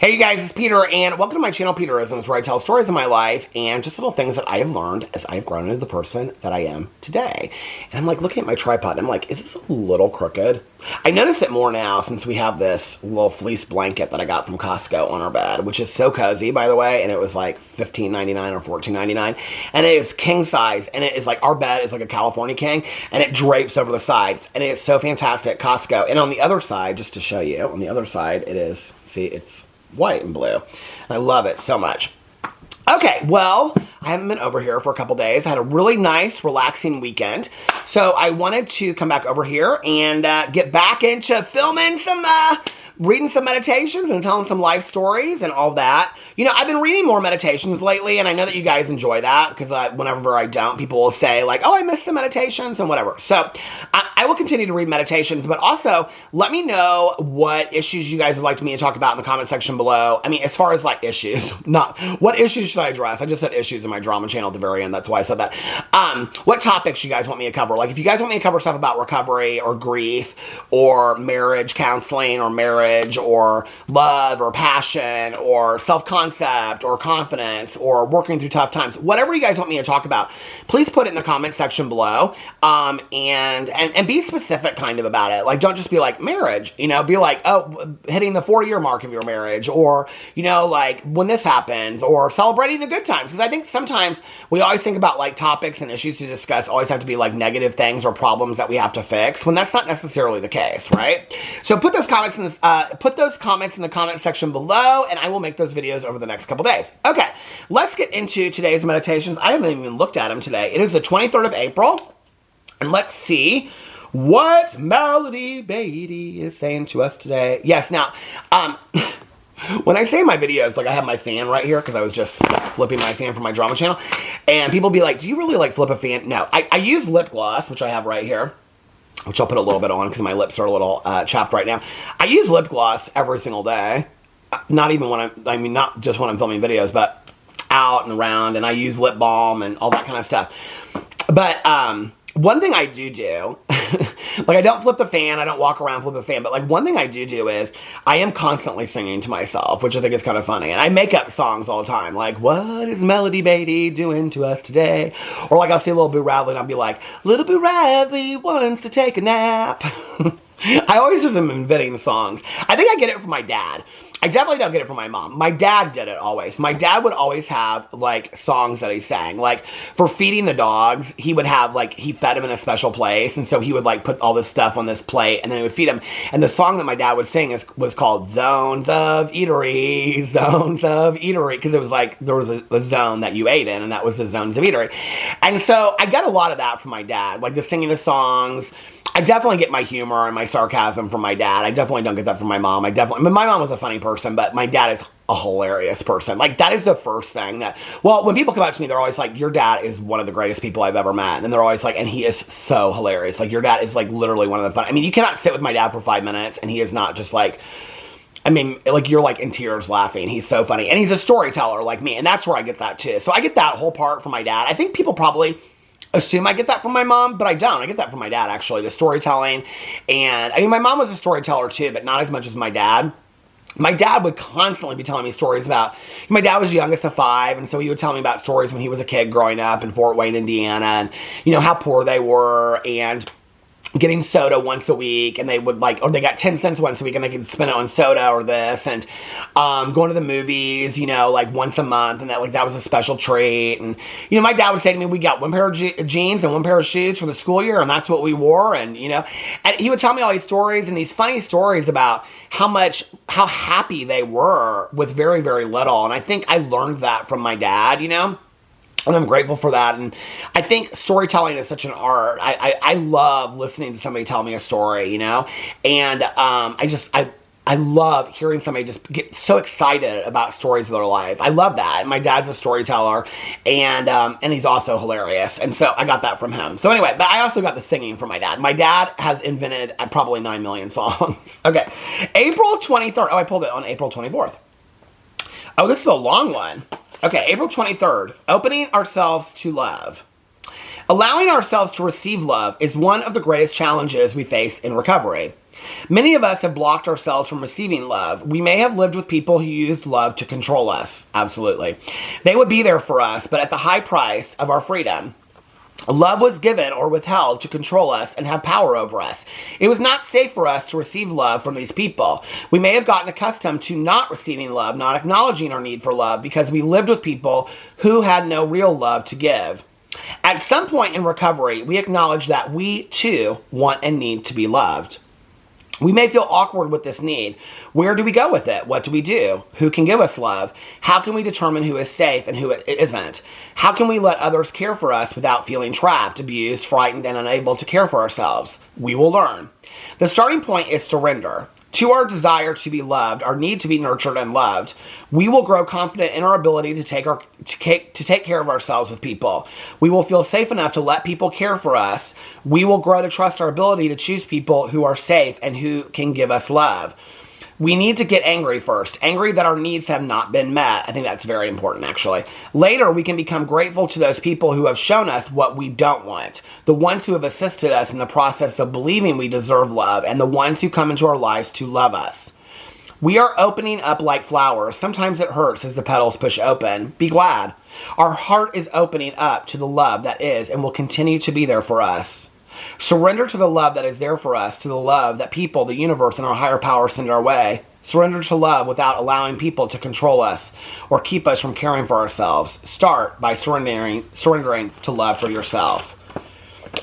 Hey you guys, it's Peter, and welcome to my channel, Peterisms, where I tell stories of my life and just little things that I have learned as I have grown into the person that I am today. And I'm like looking at my tripod, and I'm like, is this a little crooked? I notice it more now since we have this little fleece blanket that I got from Costco on our bed, which is so cozy, by the way, and it was like $15.99 or $14.99, and it is king size, and it is like, our bed is like a California king, and it drapes over the sides, and it is so fantastic, Costco. And on the other side, just to show you, on the other side, it is, see, it's white and blue. I love it so much. Okay, well, I haven't been over here for a couple days. I had a really nice, relaxing weekend. So I wanted to come back over here and get back into filming some, reading some meditations and telling some life stories and all that. You know, I've been reading more meditations lately, and I know that you guys enjoy that, because whenever I don't, people will say, like, oh, I missed some meditations and whatever. So I will continue to read meditations, but also let me know what issues you guys would like me to talk about in the comment section below. I mean, as far as, like, issues, not what issues should I address. I just said issues in my drama channel at the very end. That's why I said that. What topics you guys want me to cover? Like, if you guys want me to cover stuff about recovery or grief or marriage counseling or marriage or love or passion or self-concept or confidence or working through tough times, whatever you guys want me to talk about, please put it in the comment section below, and be specific kind of about it. Like, don't just be like marriage, you know, be like, oh, hitting the 4-year mark of your marriage, or, you know, like when this happens, or celebrating the good times. Because I think sometimes we always think about like topics and issues to discuss always have to be like negative things or problems that we have to fix, when that's not necessarily the case, right? So put those comments in the comment section below, and I will make those videos over the next couple days. Okay, let's get into today's meditations. I haven't even looked at them today. It is the 23rd of April, and let's see what Melody Beatty is saying to us today. Yes, now, when I say in my videos, like I have my fan right here, because I was just flipping my fan from my drama channel, and people be like, do you really like flip a fan? No, I use lip gloss, which I have right here, which I'll put a little bit on because my lips are a little chapped right now. I use lip gloss every single day. Not even when not just when I'm filming videos, but out and around, and I use lip balm and all that kind of stuff. But one thing I do, like I don't flip the fan, I don't walk around flip the fan, but like one thing I do is I am constantly singing to myself, which I think is kind of funny. And I make up songs all the time, like, what is Melody Beatty doing to us today? Or like I'll see Little Boo Radley and I'll be like, Little Boo Radley wants to take a nap. I always just am inventing songs. I think I get it from my dad. I definitely don't get it from my mom. My dad did it always. My dad would always have, like, songs that he sang. Like, for feeding the dogs, he would have, like, he fed them in a special place, and so he would, like, put all this stuff on this plate, and then he would feed them. And the song that my dad would sing was called Zones of Eatery, Zones of Eatery, because it was, like, there was a zone that you ate in, and that was the Zones of Eatery. And so I got a lot of that from my dad, like, the singing the songs. I definitely get my humor and my sarcasm from my dad. I definitely don't get that from my mom. My mom was a funny person, but my dad is a hilarious person. Like, that is the first thing that, well, when people come out to me, they're always like, your dad is one of the greatest people I've ever met. And they're always like, and he is so hilarious. Like, your dad is like literally one of the fun. I mean, you cannot sit with my dad for 5 minutes and he is not just like, I mean, like, you're like in tears laughing. He's so funny. And he's a storyteller like me. And that's where I get that too. So I get that whole part from my dad. I think people probably assume I get that from my mom, but I don't. I get that from my dad, actually, the storytelling. And I mean, my mom was a storyteller too, but not as much as my dad. My dad would constantly be telling me stories about, my dad was the youngest of 5, and so he would tell me about stories when he was a kid growing up in Fort Wayne, Indiana, and, you know, how poor they were, and getting soda once a week, and they would like, or they got 10 cents once a week and they could spend it on soda or this, and going to the movies, you know, like once a month, and that was a special treat. And, you know, my dad would say to me, we got one pair of jeans and one pair of shoes for the school year, and that's what we wore. And, you know, and he would tell me all these stories, and these funny stories about how happy they were with very, very little. And I think I learned that from my dad, you know. And I'm grateful for that. And I think storytelling is such an art. I love listening to somebody tell me a story, you know? And I love hearing somebody just get so excited about stories of their life. I love that. And my dad's a storyteller, and he's also hilarious. And so I got that from him. So anyway, but I also got the singing from my dad. My dad has invented probably 9 million songs. Okay. April 23rd. Oh, I pulled it on April 24th. Oh, this is a long one. Okay, April 23rd, opening ourselves to love. Allowing ourselves to receive love is one of the greatest challenges we face in recovery. Many of us have blocked ourselves from receiving love. We may have lived with people who used love to control us. Absolutely. They would be there for us, but at the high price of our freedom. Love was given or withheld to control us and have power over us. It was not safe for us to receive love from these people. We may have gotten accustomed to not receiving love, not acknowledging our need for love, because we lived with people who had no real love to give. At some point in recovery, we acknowledge that we too want and need to be loved. We may feel awkward with this need. Where do we go with it? What do we do? Who can give us love? How can we determine who is safe and who isn't? How can we let others care for us without feeling trapped, abused, frightened, and unable to care for ourselves? We will learn. The starting point is surrender. To our desire to be loved, our need to be nurtured and loved, we will grow confident in our ability to take care of ourselves with people. We will feel safe enough to let people care for us. We will grow to trust our ability to choose people who are safe and who can give us love. We need to get angry first. Angry that our needs have not been met. I think that's very important, actually. Later, we can become grateful to those people who have shown us what we don't want. The ones who have assisted us in the process of believing we deserve love, and the ones who come into our lives to love us. We are opening up like flowers. Sometimes it hurts as the petals push open. Be glad. Our heart is opening up to the love that is and will continue to be there for us. Surrender to the love that is there for us, to the love that people, the universe, and our higher power send our way. Surrender to love without allowing people to control us or keep us from caring for ourselves. Start by surrendering to love for yourself.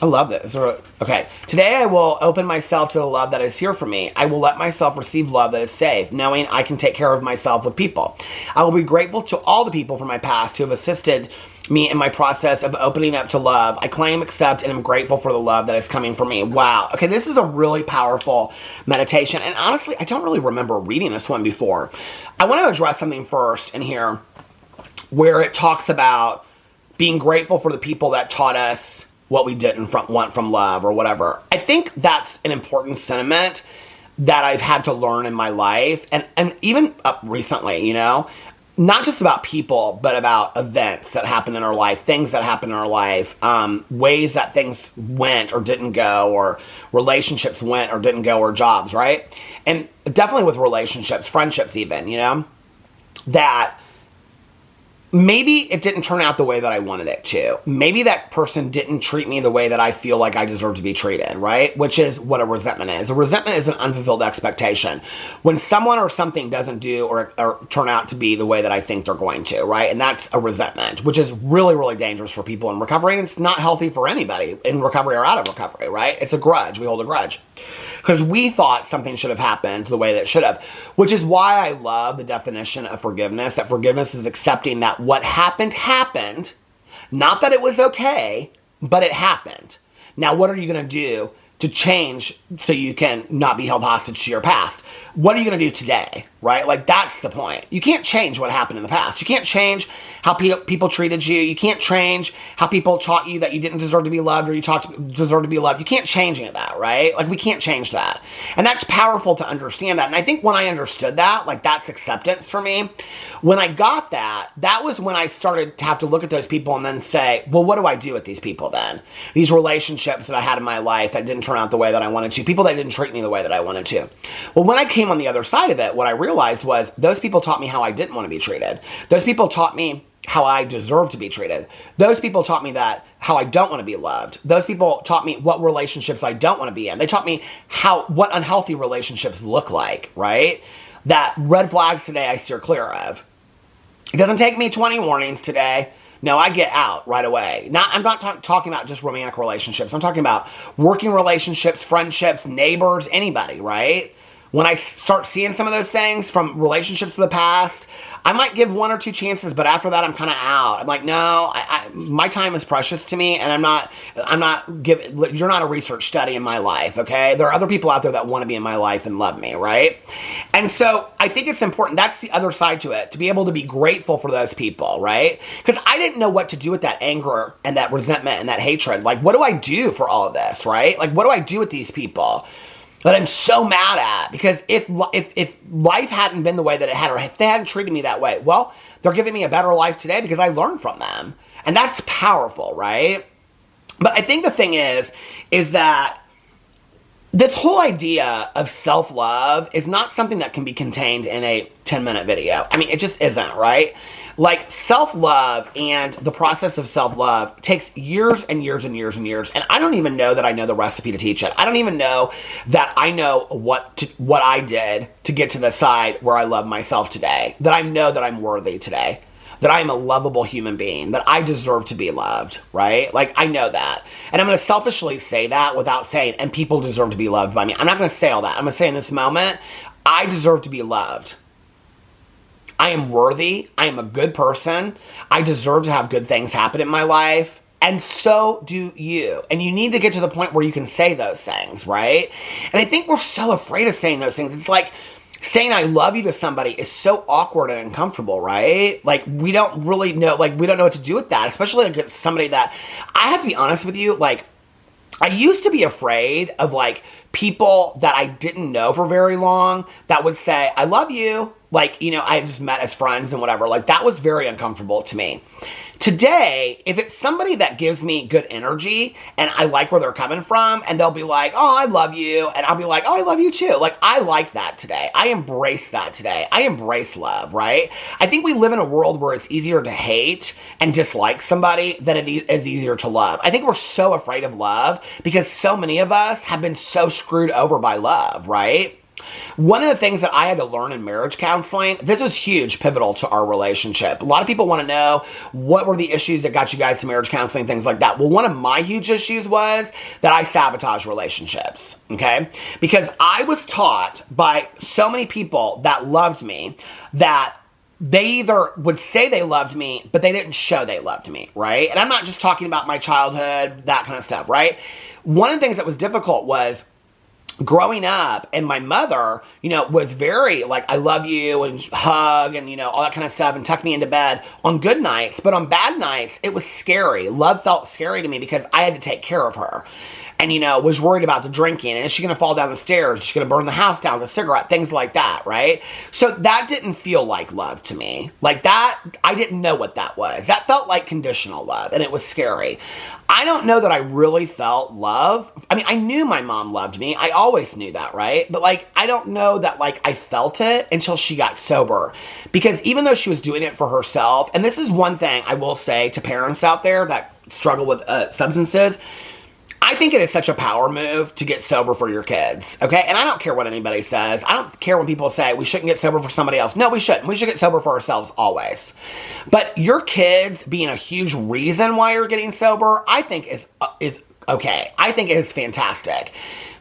I love this. Okay. Today I will open myself to the love that is here for me. I will let myself receive love that is safe, knowing I can take care of myself with people. I will be grateful to all the people from my past who have assisted me in my process of opening up to love. I claim, accept, and am grateful for the love that is coming for me. Wow. Okay, this is a really powerful meditation. And honestly, I don't really remember reading this one before. I want to address something first in here where it talks about being grateful for the people that taught us what we didn't want from love or whatever. I think that's an important sentiment that I've had to learn in my life. And even up recently, you know, not just about people, but about events that happen in our life, things that happen in our life, ways that things went or didn't go, or relationships went or didn't go, or jobs, right? And definitely with relationships, friendships even, you know, that maybe it didn't turn out the way that I wanted it to. Maybe that person didn't treat me the way that I feel like I deserve to be treated, right? Which is what a resentment is. A resentment is an unfulfilled expectation. When someone or something doesn't do or turn out to be the way that I think they're going to, right? And that's a resentment, which is really, really dangerous for people in recovery. And it's not healthy for anybody in recovery or out of recovery, right? It's a grudge. We hold a grudge because we thought something should have happened the way that it should have, which is why I love the definition of forgiveness, that forgiveness is accepting that what happened, happened. Not that it was okay, but it happened. Now, what are you going to do to change so you can not be held hostage to your past? What are you going to do today, right? Like, that's the point. You can't change what happened in the past. You can't change how people treated you. You can't change how people taught you that you didn't deserve to be loved or you deserve to be loved. You can't change any of that, right? Like, we can't change that. And that's powerful to understand that. And I think when I understood that, like, that's acceptance for me. When I got that, that was when I started to have to look at those people and then say, well, what do I do with these people then? These relationships that I had in my life that didn't turn out the way that I wanted to, people that didn't treat me the way that I wanted to. Well, when I came on the other side of it, what I realized was those people taught me how I didn't want to be treated. Those people taught me how I deserve to be treated. Those people taught me that how I don't want to be loved. Those people taught me what relationships I don't want to be in. They taught me what unhealthy relationships look like, right? That red flags today I steer clear of. It doesn't take me 20 warnings today. No, I get out right away. I'm not talking about just romantic relationships. I'm talking about working relationships, friendships, neighbors, anybody, right? When I start seeing some of those things from relationships of the past, I might give one or two chances, but after that, I'm kind of out. I'm like, no, my time is precious to me, and you're not a research study in my life, okay? There are other people out there that want to be in my life and love me, right? And so I think it's important. That's the other side to it, to be able to be grateful for those people, right? Because I didn't know what to do with that anger and that resentment and that hatred. Like, what do I do for all of this, right? Like, what do I do with these people that I'm so mad at? Because if life hadn't been the way that it had, or if they hadn't treated me that way, well, they're giving me a better life today because I learned from them. And that's powerful, right? But I think the thing is that this whole idea of self-love is not something that can be contained in a 10-minute video. I mean, it just isn't, right? Like, self-love and the process of self-love takes years and years and years and years, and I don't even know that I know the recipe to teach it. I don't even know that I know what I did to get to the side where I love myself today, that I know that I'm worthy today, that I am a lovable human being, that I deserve to be loved, right? Like, I know that. And I'm going to selfishly say that without saying, and people deserve to be loved by me. I'm not going to say all that. I'm going to say in this moment, I deserve to be loved. I am worthy. I am a good person. I deserve to have good things happen in my life. And so do you. And you need to get to the point where you can say those things, right? And I think we're so afraid of saying those things. It's like saying I love you to somebody is so awkward and uncomfortable, right? Like, we don't really know, like, we don't know what to do with that, especially like it's somebody that, I have to be honest with you, like, I used to be afraid of, like, people that I didn't know for very long that would say, I love you. Like, you know, I just met as friends and whatever. Like, that was very uncomfortable to me. Today, if it's somebody that gives me good energy and I like where they're coming from and they'll be like, oh, I love you. And I'll be like, oh, I love you too. Like, I like that today. I embrace that today. I embrace love, right? I think we live in a world where it's easier to hate and dislike somebody than it is easier to love. I think we're so afraid of love because so many of us have been so screwed over by love, right? One of the things that I had to learn in marriage counseling, this was huge, pivotal to our relationship. A lot of people want to know what were the issues that got you guys to marriage counseling, things like that. Well, one of my huge issues was that I sabotage relationships, okay? Because I was taught by so many people that loved me that they either would say they loved me, but they didn't show they loved me, right? And I'm not just talking about my childhood, that kind of stuff, right? One of the things that was difficult was growing up, and my mother, you know, was very like, I love you, and hug, and, you know, all that kind of stuff, and tuck me into bed on good nights. But on bad nights, it was scary. Love felt scary to me because I had to take care of her. And, you know, was worried about the drinking. And is she going to fall down the stairs? Is she going to burn the house down with a cigarette? Things like that, right? So that didn't feel like love to me. Like that, I didn't know what that was. That felt like conditional love, and it was scary. I don't know that I really felt love. I mean, I knew my mom loved me. I always knew that, right? But, like, I don't know that, like, I felt it until she got sober. Because even though she was doing it for herself, and this is one thing I will say to parents out there that struggle with substances, I think it is such a power move to get sober for your kids, okay? And I don't care what anybody says. I don't care when people say we shouldn't get sober for somebody else. No, we shouldn't. We should get sober for ourselves always. But your kids being a huge reason why you're getting sober, I think is okay. I think it is fantastic.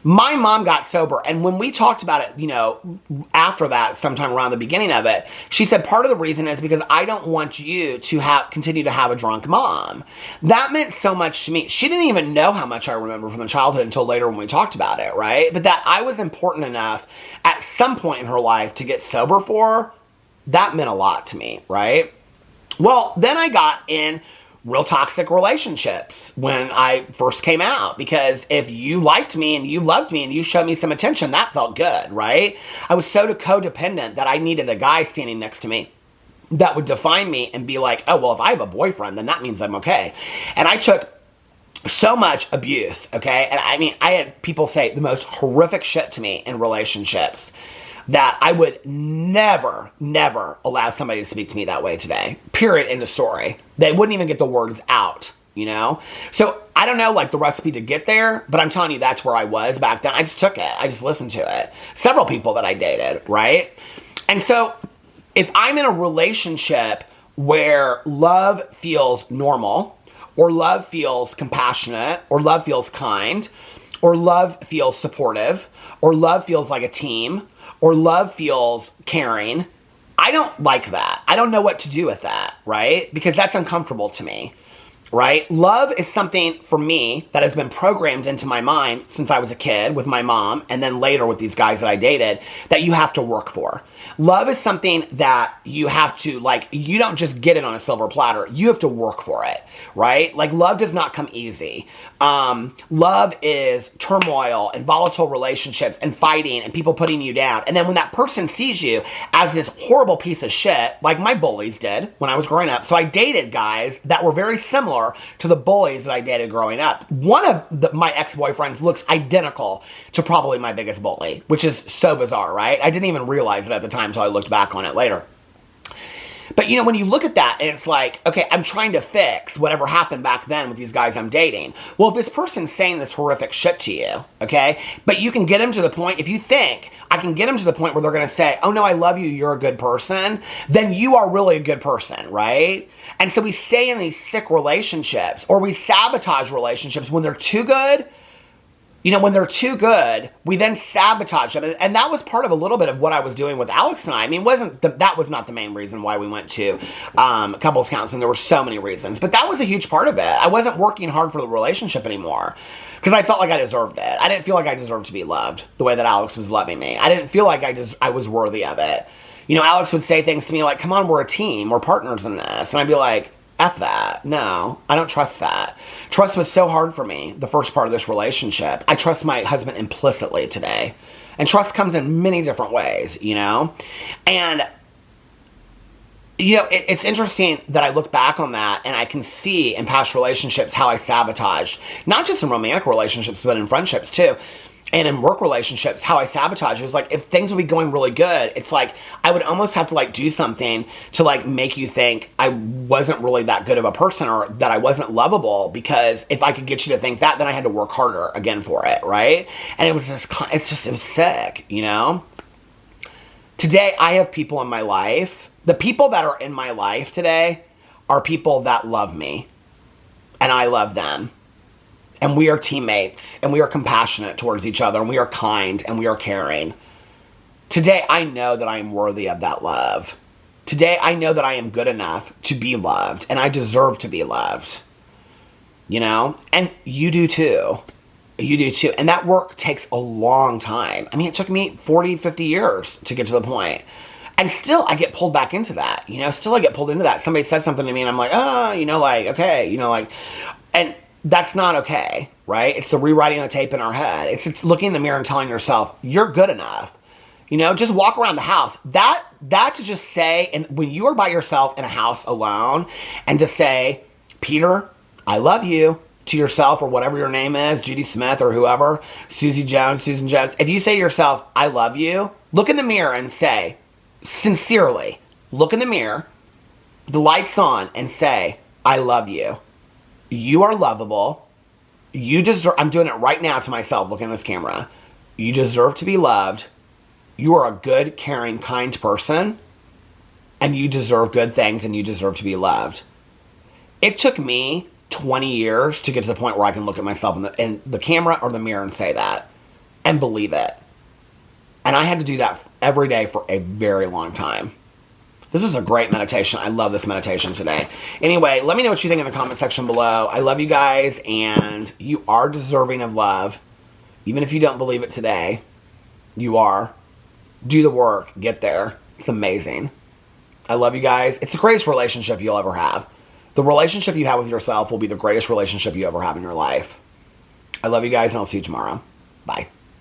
My mom got sober, and when we talked about it, you know, after that, sometime around the beginning of it, she said part of the reason is because I don't want you to continue to have a drunk mom. That meant so much to me. She didn't even know how much I remember from the childhood until later when we talked about it, right? But that I was important enough at some point in her life to get sober for, that meant a lot to me, right? Well, then I got in real toxic relationships when I first came out, because if you liked me and you loved me and you showed me some attention, that felt good, right? I was so codependent that I needed a guy standing next to me that would define me and be like, oh, well, if I have a boyfriend, then that means I'm okay. And I took so much abuse, okay? And I mean, I had people say the most horrific shit to me in relationships that I would never, never allow somebody to speak to me that way today. Period, end of story. They wouldn't even get the words out, you know? So I don't know, like, the recipe to get there, but I'm telling you that's where I was back then. I just took it. I just listened to it. Several people that I dated, right? And so if I'm in a relationship where love feels normal, or love feels compassionate, or love feels kind, or love feels supportive, or love feels like a team, or love feels caring, I don't like that. I don't know what to do with that, right? Because that's uncomfortable to me, right? Love is something, for me, that has been programmed into my mind since I was a kid with my mom, and then later with these guys that I dated, that you have to work for. Love is something that you have to, like, you don't just get it on a silver platter. You have to work for it, right? Like, love does not come easy. Love is turmoil and volatile relationships and fighting and people putting you down. And then when that person sees you as this horrible piece of shit, like my bullies did when I was growing up. So I dated guys that were very similar similar to the bullies that I dated growing up. One of my ex-boyfriends looks identical to probably my biggest bully, which is so bizarre, right? I didn't even realize it at the time until I looked back on it later. But, you know, when you look at that, and it's like, okay, I'm trying to fix whatever happened back then with these guys I'm dating. Well, if this person's saying this horrific shit to you, okay, but you can get them to the point, if you think, I can get them to the point where they're going to say, oh, no, I love you, you're a good person, then you are really a good person, right? And so we stay in these sick relationships, or we sabotage relationships when they're too good. You know, when they're too good, we then sabotage them. And that was part of a little bit of what I was doing with Alex and I. I mean, that was not the main reason why we went to couples counseling. There were so many reasons. But that was a huge part of it. I wasn't working hard for the relationship anymore because I felt like I deserved it. I didn't feel like I deserved to be loved the way that Alex was loving me. I didn't feel like I was worthy of it. You know, Alex would say things to me like, come on, we're a team. We're partners in this. And I'd be like, F that. No, I don't trust that. Trust was so hard for me, the first part of this relationship. I trust my husband implicitly today. And trust comes in many different ways, you know? And, you know, it's interesting that I look back on that and I can see in past relationships how I sabotaged, not just in romantic relationships, but in friendships too. And in work relationships, how I sabotage is like, if things would be going really good, it's like, I would almost have to like do something to like make you think I wasn't really that good of a person or that I wasn't lovable, because if I could get you to think that, then I had to work harder again for it, right? And it was just, it was sick, you know? Today, I have people in my life. The people that are in my life today are people that love me, and I love them. And we are teammates, and we are compassionate towards each other, and we are kind, and we are caring. Today, I know that I am worthy of that love. Today, I know that I am good enough to be loved, and I deserve to be loved. You know? And you do too. You do too. And that work takes a long time. I mean, it took me 40, 50 years to get to the point. And still, I get pulled back into that. You know, still I get pulled into that. Somebody says something to me, and I'm like, oh, you know, like, okay, you know, like, and that's not okay, right? It's the rewriting of the tape in our head. It's looking in the mirror and telling yourself, you're good enough. You know, just walk around the house. That to just say, and when you are by yourself in a house alone, and to say, Peter, I love you, to yourself, or whatever your name is, Judy Smith or whoever, Susie Jones, Susan Jones. If you say to yourself, I love you, look in the mirror and say, sincerely, look in the mirror, the light's on, and say, I love you. You are lovable. You deserve, I'm doing it right now to myself, looking at this camera. You deserve to be loved. You are a good, caring, kind person. And you deserve good things, and you deserve to be loved. It took me 20 years to get to the point where I can look at myself in the camera or the mirror and say that. And believe it. And I had to do that every day for a very long time. This was a great meditation. I love this meditation today. Anyway, let me know what you think in the comment section below. I love you guys, and you are deserving of love. Even if you don't believe it today, you are. Do the work. Get there. It's amazing. I love you guys. It's the greatest relationship you'll ever have. The relationship you have with yourself will be the greatest relationship you ever have in your life. I love you guys, and I'll see you tomorrow. Bye.